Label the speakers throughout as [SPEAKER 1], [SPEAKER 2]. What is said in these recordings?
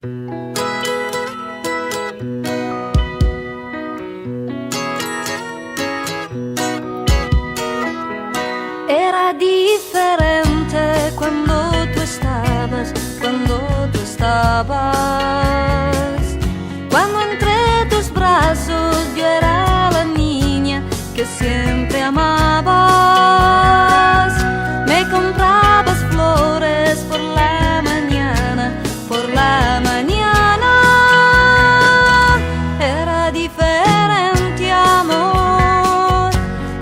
[SPEAKER 1] Era diferente cuando tú estabas, cuando entre tus brazos yo era la niña que siempre amabas. Me comprabas flores por la mañana, Era diferente, amor,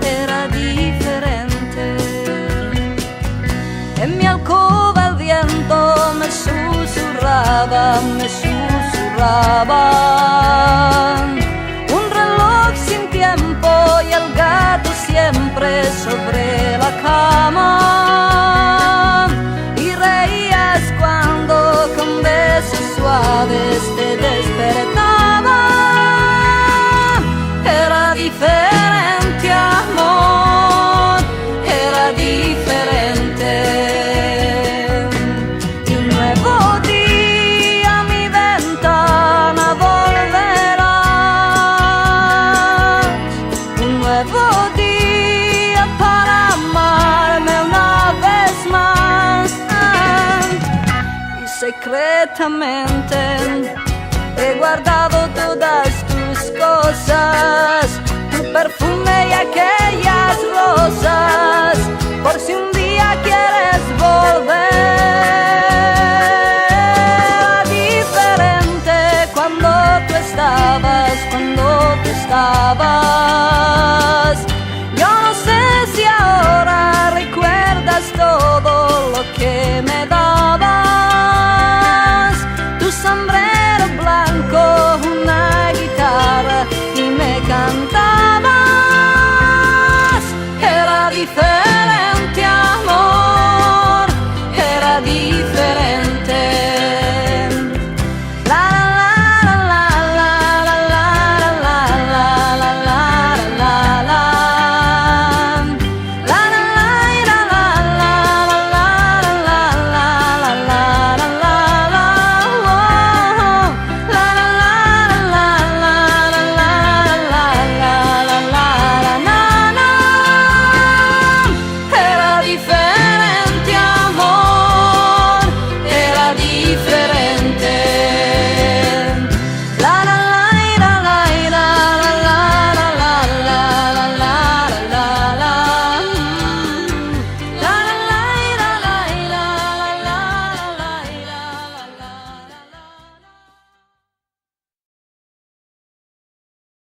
[SPEAKER 1] era diferente. En mi alcoba el viento me susurraba un reloj sin tiempo y el gato siempre sobre la cama. Y reías cuando con besos suaves te despertaba. Era diferente, amor, era diferente. Y un nuevo día a mi ventana volverás. Un nuevo día para amarme una vez más. Y secretamente he guardado todas tus cosas, tu perfume y aquellas rosas, por si un día quieres volver. Diferente cuando tú estabas,